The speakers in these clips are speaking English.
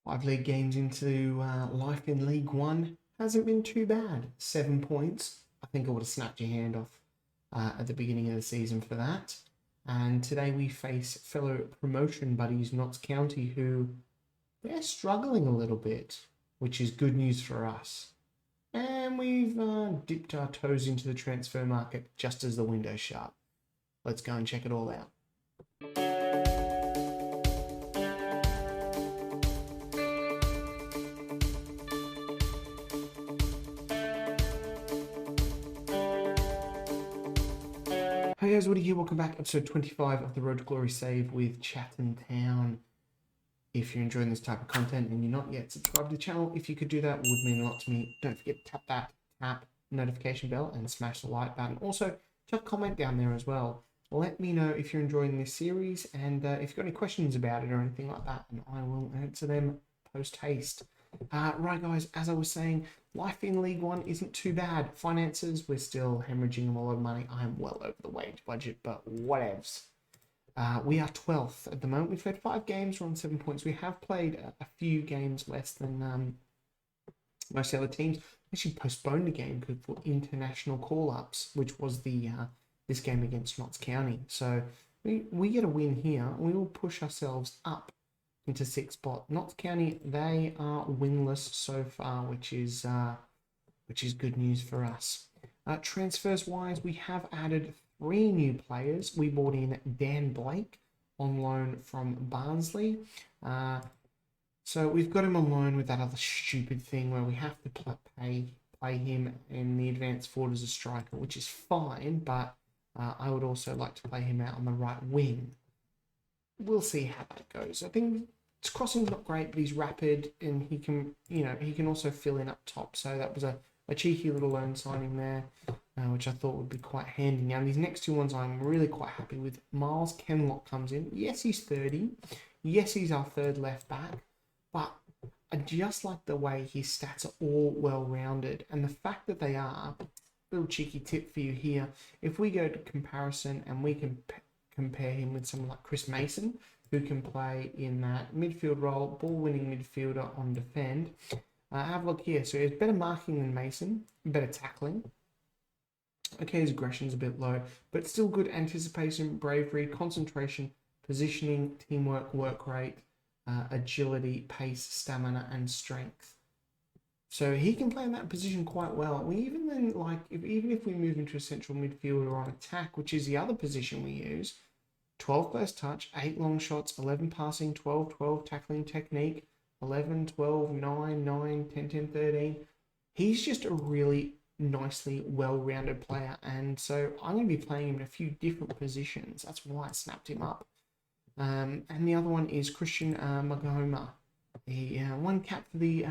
5 league games into life in League One. Hasn't been too bad. 7 points. I think I would have snapped your hand off at the beginning of the season for that. And today we face fellow promotion buddies, Notts County, who they're struggling a little bit, which is good news for us. And we've dipped our toes into the transfer market just as the window shut. Let's go and check it all out. Hey guys, Woody here. Welcome back. Episode 25 of the Road to Glory save with Chatham Town. If you're enjoying this type of content and you're not yet subscribed to the channel, if you could do that, would mean a lot to me. Don't forget to tap notification bell and smash the like button. Also, chuck a comment down there as well. Let me know if you're enjoying this series and if you've got any questions about it or anything like that, and I will answer them post haste. Right guys, as I was saying, life in League One isn't too bad. Finances, we're still hemorrhaging a lot of money. I am well over the wage budget, but whatevs. We are 12th at the moment. We've played 5 games, we're on 7 points. We have played a few games less than most other teams. We actually postponed the game for international call-ups, which was the this game against Notts County. So we get a win here. We will push ourselves up into 6th spot. Notts County, they are winless so far, which is good news for us. Transfers wise, we have added 3 new players. We brought in Dan Blake on loan from Barnsley. So we've got him on loan with that other stupid thing where we have to play him in the advanced forward as a striker, which is fine, but I would also like to play him out on the right wing. We'll see how that goes. I think his crossing's not great, but he's rapid and he can also fill in up top. So that was a cheeky little loan signing there, which I thought would be quite handy. Now, these next 2 ones I'm really quite happy with. Miles Kenlock comes in. Yes, he's 30. Yes, he's our 3rd left back. But I just like the way his stats are all well-rounded. And the fact that they are, little cheeky tip for you here, if we go to comparison and we can compare him with someone like Chris Mason, who can play in that midfield role, ball-winning midfielder on defend. Have a look here. So he has better marking than Mason, better tackling. Okay, his aggression's a bit low, but still good anticipation, bravery, concentration, positioning, teamwork, work rate, agility, pace, stamina, and strength. So he can play in that position quite well. We even then, like, even if we move into a central midfielder on attack, which is the other position we use, 12 first touch, 8 long shots, 11 passing, 12, 12 tackling technique, 11, 12, 9, 9, 10, 10, 13. He's just a really nicely well-rounded player, and so I'm going to be playing him in a few different positions. That's why I snapped him up. And the other one is Christian Magahoma. He won cap for the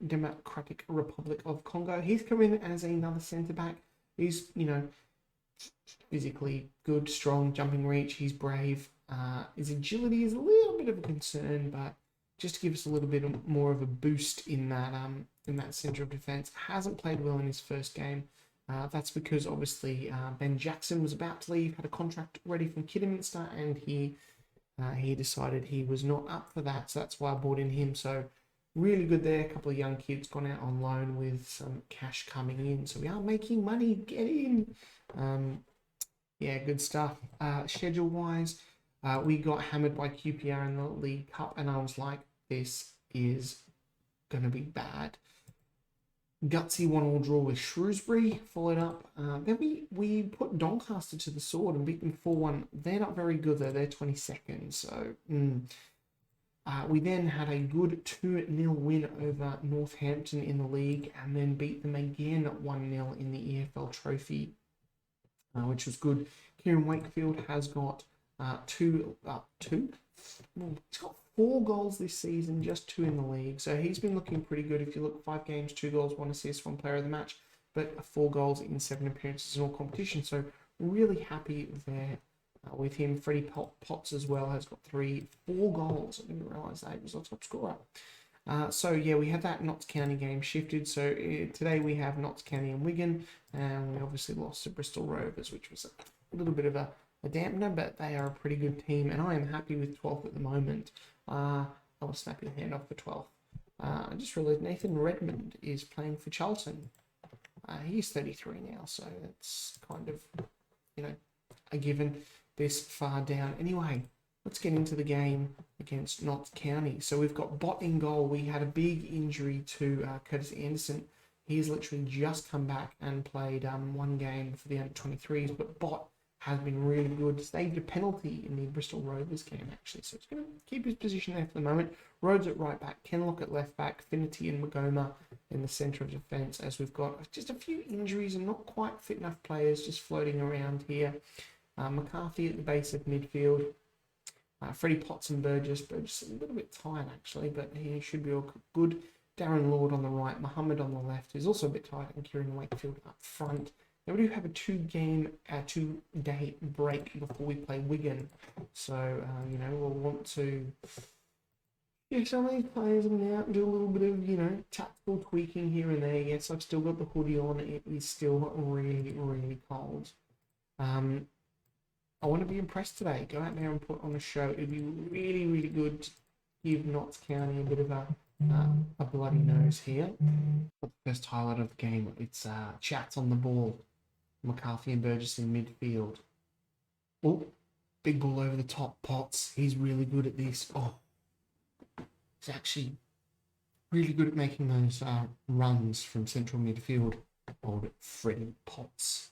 Democratic Republic of Congo. He's come in as another centre-back. He's, physically good, strong, jumping reach. He's brave. His agility is a little bit of a concern, but just to give us a little bit more of a boost in that centre of defence. Hasn't played well in his first game. That's because obviously Ben Jackson was about to leave, had a contract ready from Kidderminster, and he decided he was not up for that. So that's why I brought in him. So really good there. A couple of young kids gone out on loan with some cash coming in. So we are making money. Get in. Yeah, good stuff. Schedule-wise, we got hammered by QPR in the League Cup, and I was like, this is going to be bad. Gutsy 1-1 draw with Shrewsbury, followed up. Then we put Doncaster to the sword and beat them 4-1. They're not very good, though. They're 22nd, so... we then had a good 2-0 win over Northampton in the league, and then beat them again 1-0 in the EFL Trophy, which was good. Kieran Wakefield has got he's got 4 goals this season, just 2 in the league. So he's been looking pretty good. If you look, 5 games, 2 goals, 1 assist, 1 player of the match, but 4 goals in 7 appearances in all competitions. So really happy there with him. Freddie Potts as well has got 4 goals. I didn't realise that he was our top scorer. So yeah, we had that Notts County game shifted. So today we have Notts County and Wigan, and we obviously lost to Bristol Rovers, which was a little bit of a dampener, but they are a pretty good team, and I am happy with 12th at the moment. I will snap your hand off for 12th. I just realised Nathan Redmond is playing for Charlton. He's 33 now, so it's kind of, you know, a given this far down. Anyway, let's get into the game against Notts County. So we've got Bott in goal. We had a big injury to Curtis Anderson. He's literally just come back and played one game for the under-23s, but Bott has been really good. Saved a penalty in the Bristol Rovers game, actually. So it's going to keep his position there for the moment. Rhodes at right back, Kenlock at left back, Finity and Magoma in the centre of defence, as we've got just a few injuries and not quite fit enough players just floating around here. McCarthy at the base of midfield. Freddie Potts and Burgess. Burgess a little bit tired, actually, but he should be all good. Darren Lord on the right, Mohammed on the left, who's also a bit tired, and Kieran Wakefield up front. Now we do have a two-day break before we play Wigan. So, you know, we'll want to... Yeah, some of these players are going out and do a little bit of, tactical tweaking here and there. Yes, I've still got the hoodie on. It is still really, really cold. I want to be impressed today. Go out there and put on a show. It'd be really, really good to give Notts County a bit of a bloody nose here. The first highlight of the game, it's Chats on the ball. McCarthy and Burgess in midfield. Oh, big ball over the top. Potts, he's really good at this. Oh, he's actually really good at making those runs from central midfield. Old Freddie Potts.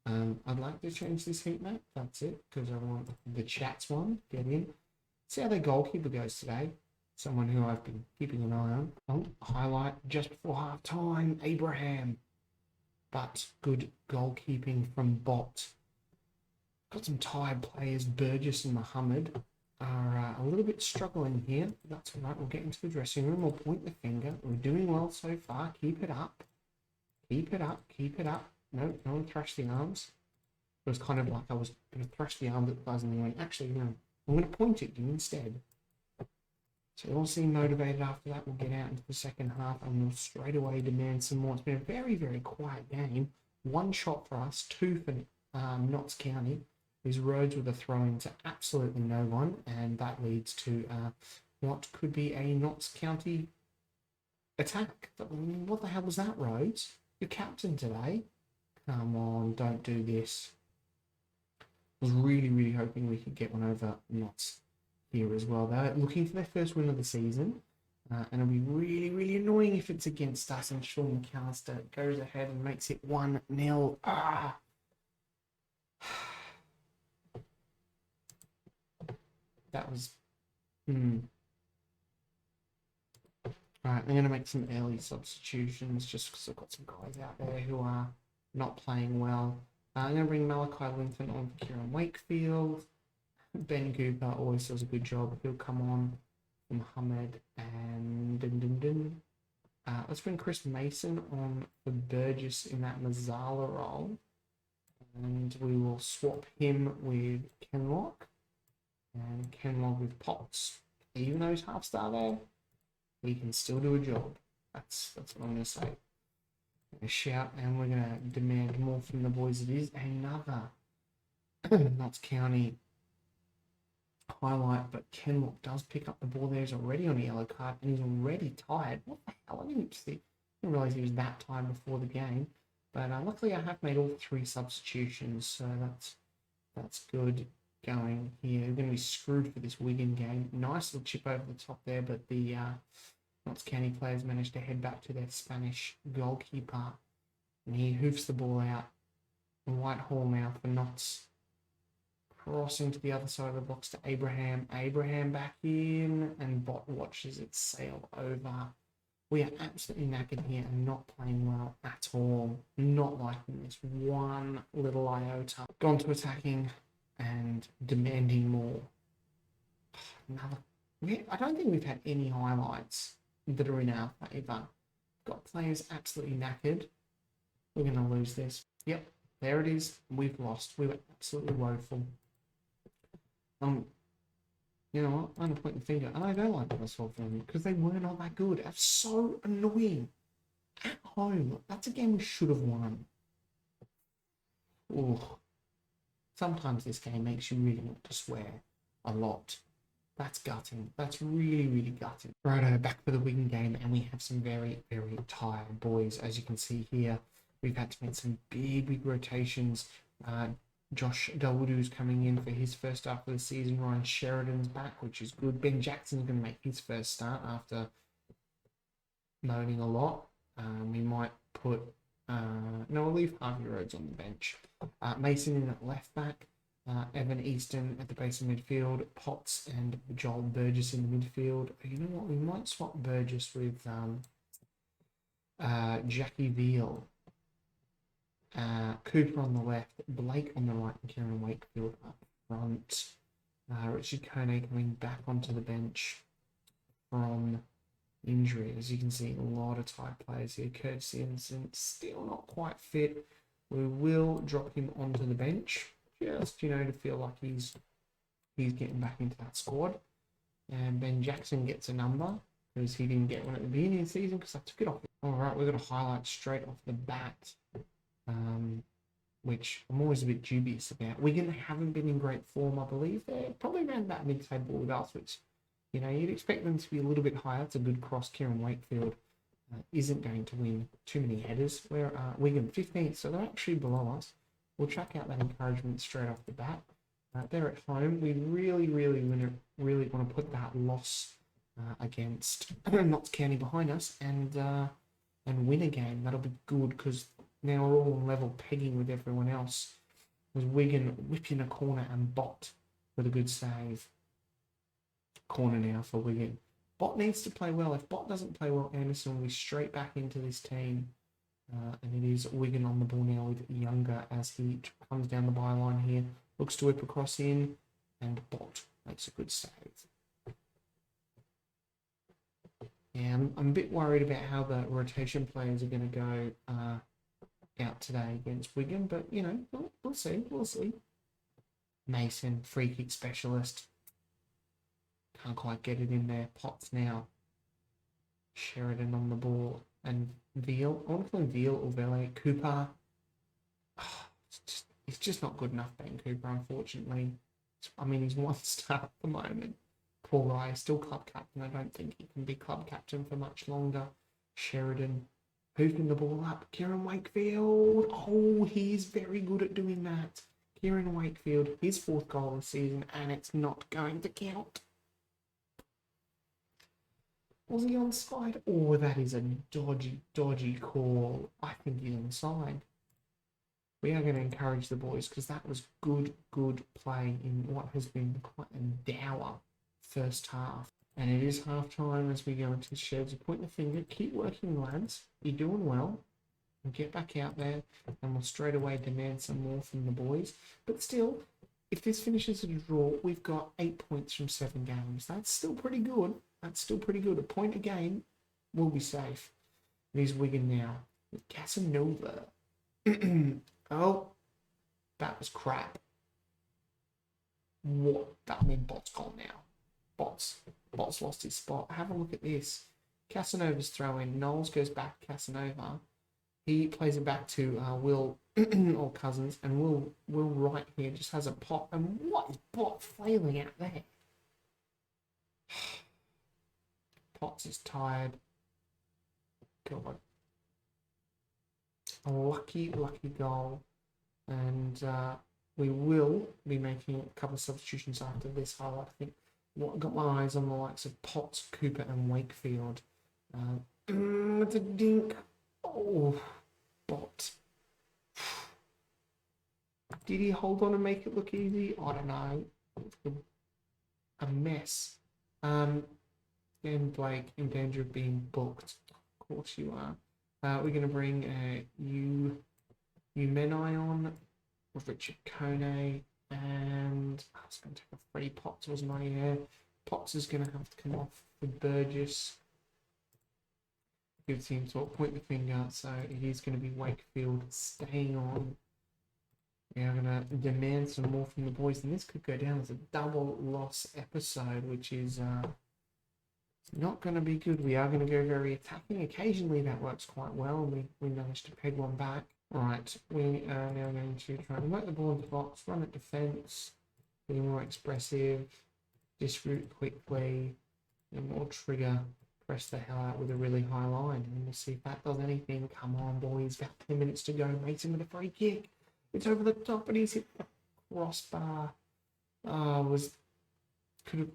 I'd like to change this heat map. That's it, because I want the Chats one. Get in. See how their goalkeeper goes today. Someone who I've been keeping an eye on. Oh, highlight just before half time. Abraham. But good goalkeeping from Bott. Got some tired players. Burgess and Mohammed are a little bit struggling here. That's all right. We'll get into the dressing room. We'll point the finger. We're doing well so far. Keep it up. Keep it up. Keep it up. No, no one thrash the arms. It was kind of like I was going to thrash the arm at the guys and they went, actually, no, I'm going to point at you instead. So we'll see motivated after that. We'll get out into the second half and we'll straight away demand some more. It's been a very, very quiet game. One shot for us, two for Notts County. Is Rhodes with a throw-in to absolutely no one, and that leads to what could be a Notts County attack. What the hell was that, Rhodes? You're captain today. Come on, don't do this. I was really, really hoping we could get one over Notts here as well. They're looking for their first win of the season, and it'll be really, really annoying if it's against us and Sean McAllister goes ahead and makes it 1-0. That was... Alright, I'm going to make some early substitutions just because I've got some guys out there who are not playing well. I'm going to bring Malachi Linton on for Kieran Wakefield. Ben Cooper always does a good job. He'll come on for Mohammed. And let's bring Chris Mason on for Burgess in that Mazzala role. And we will swap him with Kenlock. And Kenlock with Potts. Even though he's half star there, he can still do a job. That's what I'm going to say. A shout, and we're going to demand more from the boys. It is another Notts County highlight, but Kenlock does pick up the ball there. He's already on a yellow card, and he's already tired. What the hell? I didn't realise he was that tired before the game. But luckily, I have made all 3 substitutions, so that's good going here. We're going to be screwed for this Wigan game. Nice little chip over the top there, but the Notts County players managed to head back to their Spanish goalkeeper, and he hoofs the ball out. Whitehall now for Notts. Crossing to the other side of the box to Abraham. Abraham back in, and Bott watches it sail over. We are absolutely knackered here and not playing well at all. Not liking this one little iota. Gone to attacking and demanding more. I don't think we've had any highlights that are in our favour. Got players absolutely knackered. We're going to lose this. Yep, there it is. We've lost. We were absolutely woeful. You know what? I'm going to point the finger. And I don't like myself for them because they were not that good. That's so annoying. At home. That's a game we should have won. Ugh. Sometimes this game makes you really want to swear a lot. That's gutting. That's really, really gutting. Righto, back for the Wigan game, and we have some very, very tired boys. As you can see here, we've had to make some big, big rotations. Josh Dawoodou's coming in for his first start for the season. Ryan Sheridan's back, which is good. Ben Jackson's going to make his first start after moaning a lot. We might put... no, we'll leave Harvey Rhodes on the bench. Mason in at left back. Evan Easton at the base of midfield. Potts and Joel Burgess in the midfield. You know what? We might swap Burgess with Jackie Veal. Cooper on the left, Blake on the right, and Kieran Wakefield up front. Richard Kone coming back onto the bench from injury. As you can see, a lot of tight players here. Curtis Innocent still not quite fit. We will drop him onto the bench, just, you know, to feel like he's getting back into that squad. And Ben Jackson gets a number because he didn't get one at the beginning of the season because I took it off. All right, we're going to highlight straight off the bat. Which I'm always a bit dubious about. Wigan haven't been in great form, I believe. They're probably around about mid-table with us, which, you know, you'd expect them to be a little bit higher. It's a good cross. Kieran Wakefield isn't going to win too many headers. We're Wigan 15th, so they're actually below us. We'll chuck out that encouragement straight off the bat. They're at home. We really want to put that loss against Notts County behind us and win a game. That'll be good because now we're all on level pegging with everyone else. As Wigan whipping a corner and Bot with a good save. Corner now for Wigan. Bot needs to play well. If Bot doesn't play well, Anderson will be straight back into this team. And it is Wigan on the ball now with Younger as he comes down the byline here. Looks to whip across in, and Bot makes a good save. Yeah, I'm a bit worried about how the rotation players are going to go out today against Wigan, but, you know, we'll see. Mason, free kick specialist. Can't quite get it in there. Potts now. Sheridan on the ball. And Veal. I want to call him Veal or Vele. Cooper. Oh, it's just not good enough, Ben Cooper, unfortunately. I mean, he's one star at the moment. Poor guy, still club captain. I don't think he can be club captain for much longer. Sheridan. Hoofing the ball up. Kieran Wakefield. Oh, he's very good at doing that. Kieran Wakefield, his 4th goal of the season, and it's not going to count. Was he onside? Oh, that is a dodgy call. I think he's onside. We are going to encourage the boys because that was good play in what has been quite a dour first half. And it is half time as we go into the sheds. Point the finger, keep working, lads. You're doing well. And get back out there, and we'll straight away demand some more from the boys. But still, if this finishes a draw, we've got 8 points from 7 games. That's still pretty good. A point a game will be safe. It is Wigan now with Casanova. Oh, that was crap. What? That means Bot's gone now. Bot's lost his spot. Have a look at this. Casanova's throw in. Knowles goes back. Casanova. He plays it back to Will or Cousins, and Will right here just has a pop. And what is Bot flailing out there? Potts is tired. God. A lucky goal. And we will be making a couple of substitutions after this highlight. I think I've got my eyes on the likes of Potts, Cooper and Wakefield. It's a dink. Oh, Bot. Did he hold on and make it look easy? I don't know. It's a mess. And Blake in danger of being booked. Of course you are. We're going to bring Menai on with Richard Kone, and I was going to take off Freddie Potts, wasn't I? Yeah. Potts is going to have to come off for Burgess. Good team talk, point the finger, so it is going to be Wakefield staying on. We are going to demand some more from the boys, and this could go down as a double loss episode, which is not going to be good. We are going to go very attacking. Occasionally that works quite well, and we managed to peg one back. Right, we are now going to try and work the ball into the box, run at defence, be more expressive. disroute quickly, and we'll trigger, press the hell out with a really high line, and we'll see if that does anything. Come on, boys, about 10 minutes to go. Mason with a free kick. It's over the top, and he's hit the crossbar. Could have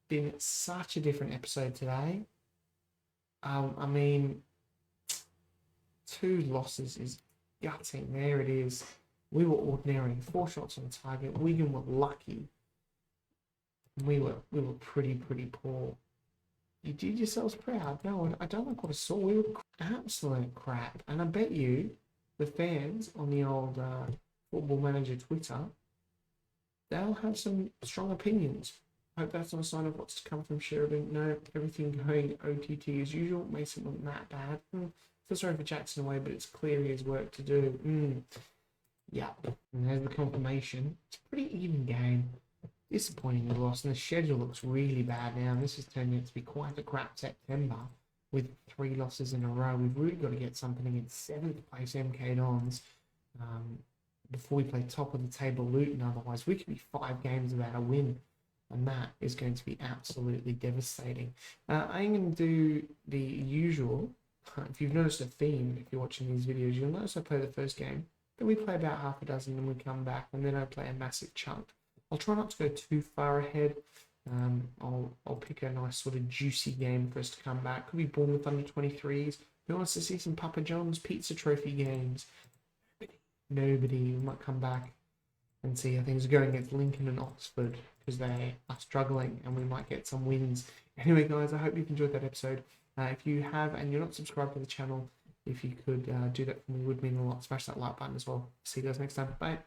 been such a different episode today. I mean, 2 losses is gutting. There it is. We were ordinary. 4 shots on target. Wigan were lucky. We were pretty poor. You did yourselves proud. No, I don't like what I saw. We were absolute crap. And I bet you, the fans on the old Football Manager Twitter, they'll have some strong opinions. Hope that's not a sign of what's to come from Sheridan. No, everything going OTT as usual. Mason wasn't that bad. Feel sorry for Jackson away, but it's clear he has work to do. Yeah, and there's the confirmation. It's a pretty even game. Disappointing loss, and the schedule looks really bad now. And this is turning out to be quite a crap September with 3 losses in a row. We've really got to get something against 7th place MK Dons before we play top of the table Luton. Otherwise, we could be 5 games without a win. And that is going to be absolutely devastating. I'm going to do the usual. If you've noticed a theme, if you're watching these videos, you'll notice I play the first game. Then we play about half a dozen, and we come back, and then I play a massive chunk. I'll try not to go too far ahead. I'll pick a nice sort of juicy game for us to come back. Could be Bournemouth under 23s. Who wants to see some Papa John's Pizza Trophy games? Nobody. We might come back and see how things are going against Lincoln and Oxford, because they are struggling, and we might get some wins. Anyway, guys, I hope you've enjoyed that episode. If you have and you're not subscribed to the channel, if you could do that for me, would mean a lot. Smash that like button as well. See you guys next time. Bye.